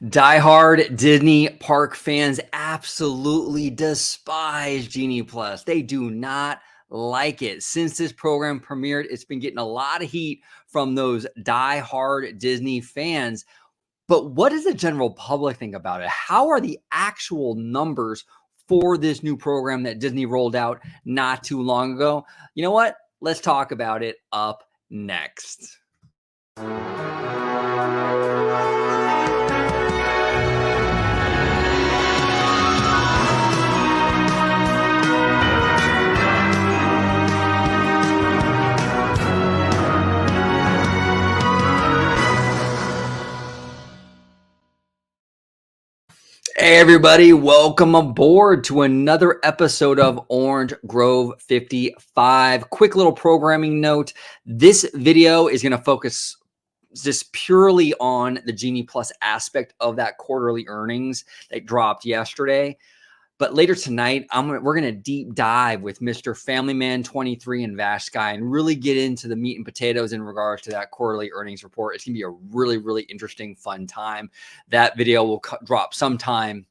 Diehard Disney park fans absolutely despise Genie Plus. They do not like it. Since this program premiered, it's been getting a lot of heat from those diehard Disney fans. But what does the general public think about it? How are the actual numbers for this new program that Disney rolled out not too long ago? You know what? Let's talk about it up next. Hey everybody, welcome aboard to another episode of Orange Grove 55. Quick little programming note. This video is going to focus just purely on the Genie Plus aspect of that quarterly earnings that dropped yesterday. But later tonight, we're going to deep dive with Mr. Family Man 23 and Vash Sky and really get into the meat and potatoes in regards to that quarterly earnings report. It's going to be a really, really interesting, fun time. That video will drop sometime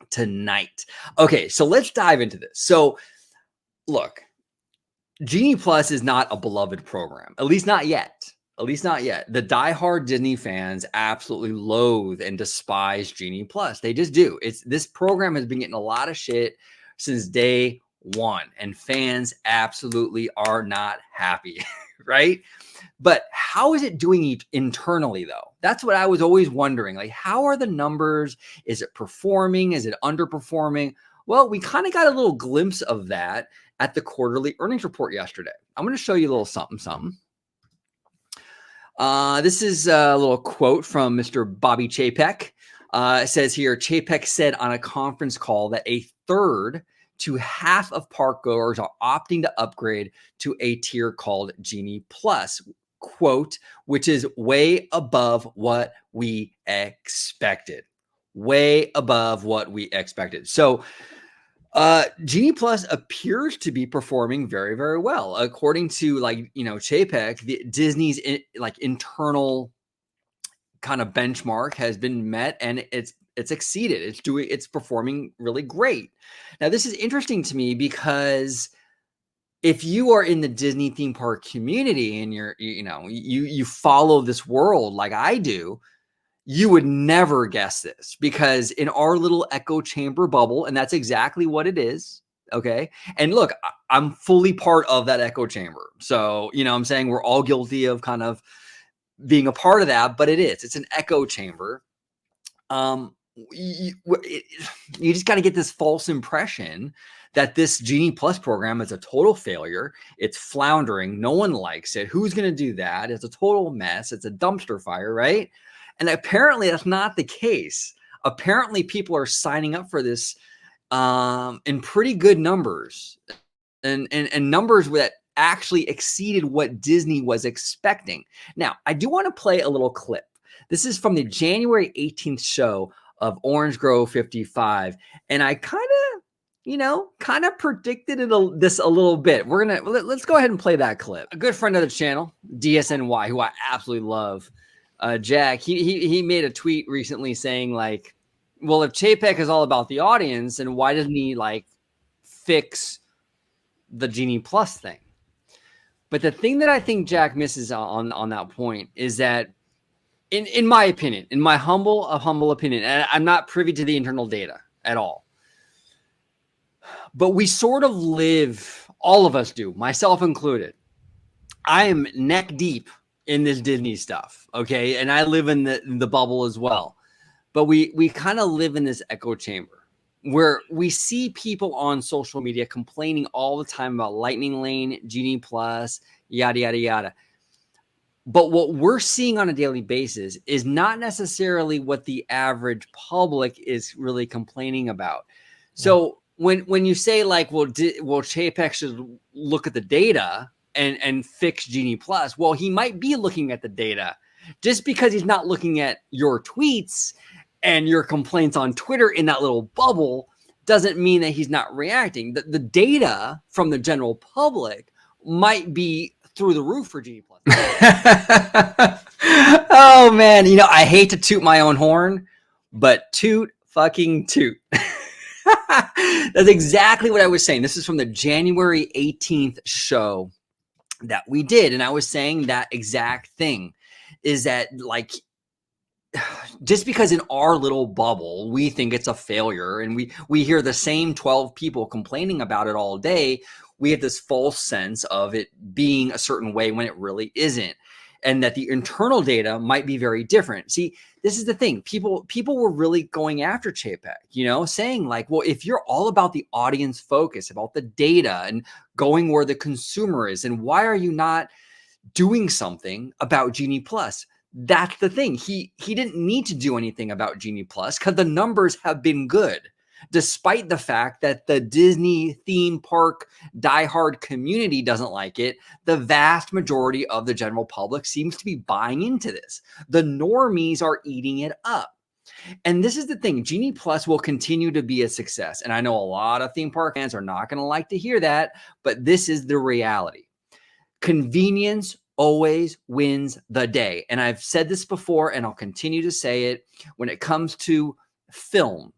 tonight. Okay, so let's dive into this. So look, Genie Plus is not a beloved program, at least not yet. The diehard Disney fans absolutely loathe and despise Genie Plus. They just do. This program has been getting a lot of shit since day one, and fans absolutely are not happy, right? But how is it doing internally, though? That's what I was always wondering. Like, how are the numbers? Is it performing? Is it underperforming? Well, we kind of got a little glimpse of that at the quarterly earnings report yesterday. I'm going to show you a little something. This is a little quote from Mr. Bobby Chapek. It says here, Chapek said on a conference call that a third to half of park goers are opting to upgrade to a tier called Genie Plus, quote, which is way above what we expected. Way above what we expected. So Genie Plus appears to be performing very, very well. According to Chapek, Disney's internal kind of benchmark has been met and it's exceeded. It's performing really great. Now, this is interesting to me because if you are in the Disney theme park community and you follow this world like I do, you would never guess this because in our little echo chamber bubble, and that's exactly what it is. Okay. And look, I'm fully part of that echo chamber. So, I'm saying we're all guilty of kind of being a part of that, but it's an echo chamber. You just got to get this false impression that this Genie Plus program is a total failure. It's floundering. No one likes it. Who's going to do that? It's a total mess. It's a dumpster fire, right? And apparently that's not the case. Apparently people are signing up for this in pretty good numbers and numbers that actually exceeded what Disney was expecting. Now, I do want to play a little clip. This is from the January 18th show of Orange Grove 55. And I kind of predicted this a little bit. Let's go ahead and play that clip. A good friend of the channel, DSNY, who I absolutely love, Jack, he made a tweet recently saying like, well, if Chapek is all about the audience, then why doesn't he fix the Genie Plus thing? But the thing that I think Jack misses on that point is that in my opinion, in my humble opinion, and I'm not privy to the internal data at all, but we sort of live, all of us do, myself included. I am neck deep in this Disney stuff, okay? And I live in the bubble as well. But we kind of live in this echo chamber where we see people on social media complaining all the time about Lightning Lane, Genie Plus, yada, yada, yada. But what we're seeing on a daily basis is not necessarily what the average public is really complaining about. So when you say like, well, Chapek should look at the data and fix Genie Plus, well, he might be looking at the data. Just because he's not looking at your tweets and your complaints on Twitter in that little bubble doesn't mean that he's not reacting. The data from the general public might be through the roof for Genie Plus. Oh man, I hate to toot my own horn, but toot fucking toot. That's exactly what I was saying. This is from the January 18th show that we did. And I was saying that exact thing, is that like, just because in our little bubble we think it's a failure, and we hear the same 12 people complaining about it all day, we have this false sense of it being a certain way when it really isn't, and that the internal data might be very different. See, this is the thing. People were really going after Chapek, saying like, well, if you're all about the audience focus, about the data and going where the consumer is, and why are you not doing something about Genie Plus? That's the thing. He didn't need to do anything about Genie Plus because the numbers have been good, despite the fact that the Disney theme park diehard community doesn't like it. The vast majority of the general public seems to be buying into this. The normies are eating it up. And this is the thing. Genie Plus will continue to be a success. And I know a lot of theme park fans are not going to like to hear that, but this is the reality. Convenience always wins the day. And I've said this before, and I'll continue to say it. When it comes to film,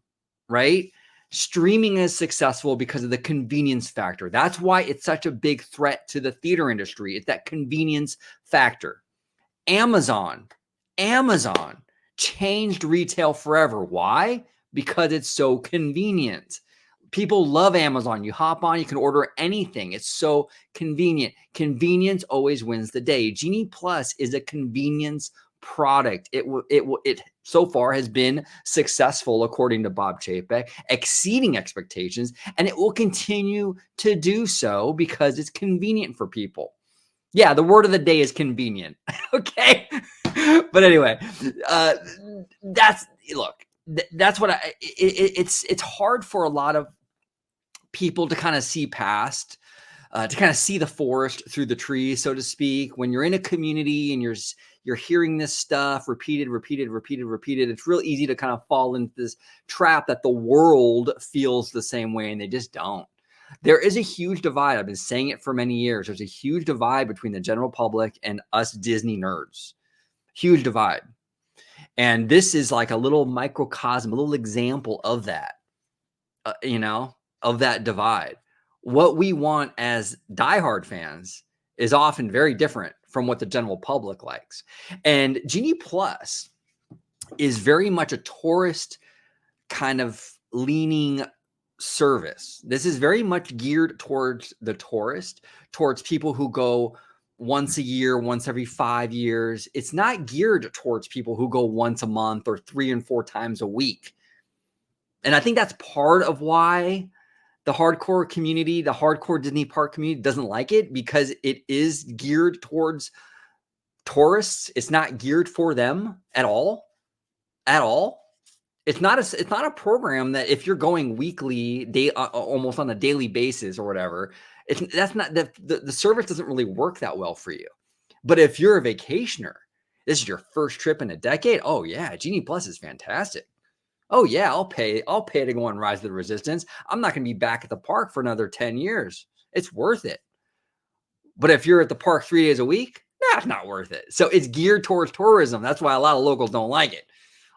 right? Streaming is successful because of the convenience factor. That's why it's such a big threat to the theater industry. It's that convenience factor. Amazon changed retail forever. Why? Because it's so convenient. People love Amazon. You hop on, you can order anything. It's so convenient. Convenience always wins the day. Genie Plus is a convenience product. It so far has been successful, according to Bob Chapek, exceeding expectations, and it will continue to do so because it's convenient for people. Yeah, the word of the day is convenient. Okay. But anyway, that's what it's hard for a lot of people to kind of see past, to kind of see the forest through the trees, so to speak. When you're in a community and you're hearing this stuff repeated, it's real easy to kind of fall into this trap that the world feels the same way, and they just don't. There is a huge divide. I've been saying it for many years. There's a huge divide between the general public and us Disney nerds. Huge divide. And this is like a little microcosm, a little example of that, of that divide. What we want as diehard fans is often very different from what the general public likes. And Genie Plus is very much a tourist kind of leaning service. This is very much geared towards the tourist, towards people who go once a year, once every 5 years. It's not geared towards people who go once a month or 3 and 4 times a week. And I think that's part of why the hardcore community, the hardcore Disney park community doesn't like it, because it is geared towards tourists. It's not geared for them at all. At all. It's not a program that if you're going weekly, almost on a daily basis or whatever, that's not the service doesn't really work that well for you. But if you're a vacationer, this is your first trip in a decade. Oh yeah, Genie Plus is fantastic. Oh yeah, I'll pay to go on Rise of the Resistance. I'm not going to be back at the park for another 10 years. It's worth it. But if you're at the park 3 days a week, that's not worth it. So it's geared towards tourism. That's why a lot of locals don't like it.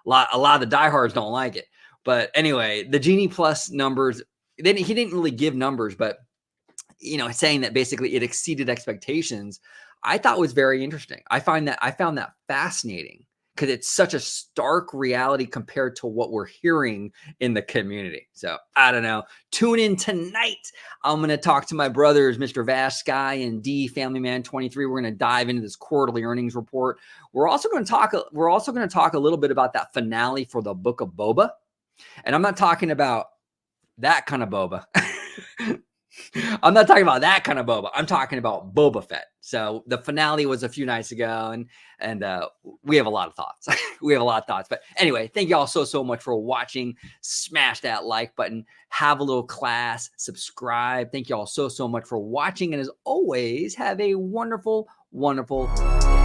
A lot of the diehards don't like it. But anyway, the Genie Plus numbers, he didn't really give numbers, but saying that basically it exceeded expectations, I thought was very interesting. I found that fascinating, because it's such a stark reality compared to what we're hearing in the community. So I don't know. Tune in tonight. I'm going to talk to my brothers, Mr. Vash Sky and D Family Man 23. We're going to dive into this quarterly earnings report. We're also going to talk a little bit about that finale for the Book of Boba. And I'm not talking about that kind of boba. I'm not talking about that kind of boba. I'm talking about Boba Fett. So the finale was a few nights ago, and we have a lot of thoughts. We have a lot of thoughts. But anyway, thank you all so much for watching. Smash that like button. Have a little class. Subscribe. Thank you all so much for watching. And as always, have a wonderful, wonderful day.